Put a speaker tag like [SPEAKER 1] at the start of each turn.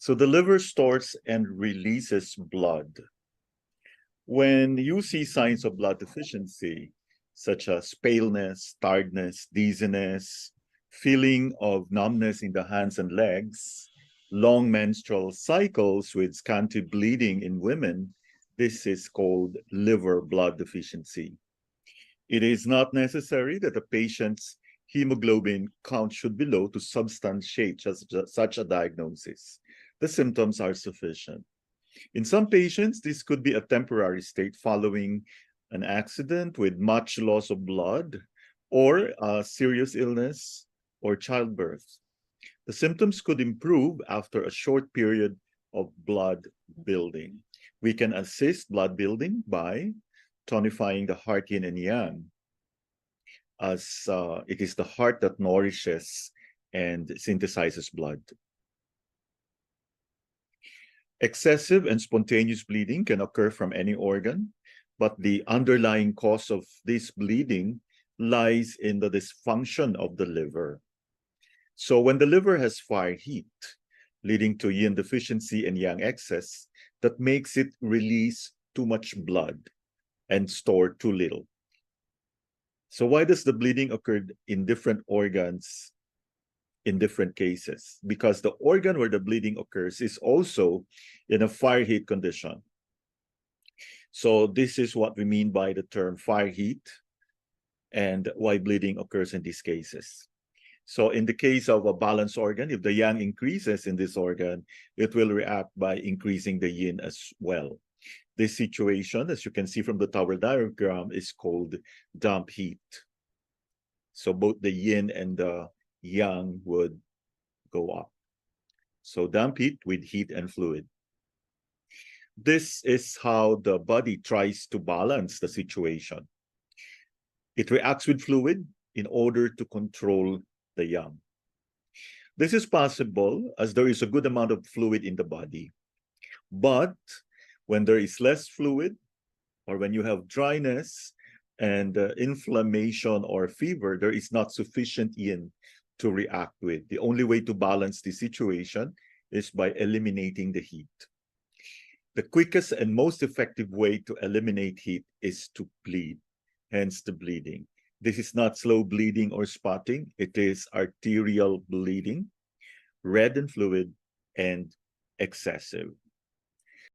[SPEAKER 1] So the liver stores and releases blood. When you see signs of blood deficiency, such as paleness, tiredness, dizziness, feeling of numbness in the hands and legs, long menstrual cycles with scanty bleeding in women, this is called liver blood deficiency. It is not necessary that a patient's hemoglobin count should be low to substantiate such a diagnosis. The symptoms are sufficient. In some patients, this could be a temporary state following an accident with much loss of blood or a serious illness or childbirth. The symptoms could improve after a short period of blood building. We can assist blood building by tonifying the heart yin and yang, as it is the heart that nourishes and synthesizes blood. Excessive and spontaneous bleeding can occur from any organ, but the underlying cause of this bleeding lies in the dysfunction of the liver. So when the liver has fire heat, leading to yin deficiency and yang excess, that makes it release too much blood and store too little. So why does the bleeding occur in different organs in different cases? Because the organ where the bleeding occurs is also in a fire heat condition. So this is what we mean by the term fire heat and why bleeding occurs in these cases. So in the case of a balanced organ, if the yang increases in this organ, it will react by increasing the yin as well. This situation, as you can see from the tower diagram, is called damp heat. So both the yin and the yang would go up. So damp heat with heat and fluid. This is how the body tries to balance the situation. It reacts with fluid in order to control the yang. This is possible as there is a good amount of fluid in the body. But when there is less fluid, or when you have dryness and inflammation or fever, there is not sufficient yin to react with. The only way to balance the situation is by eliminating the heat. The quickest and most effective way to eliminate heat is to bleed, hence the bleeding. This is not slow bleeding or spotting. It is arterial bleeding, red and fluid, and excessive.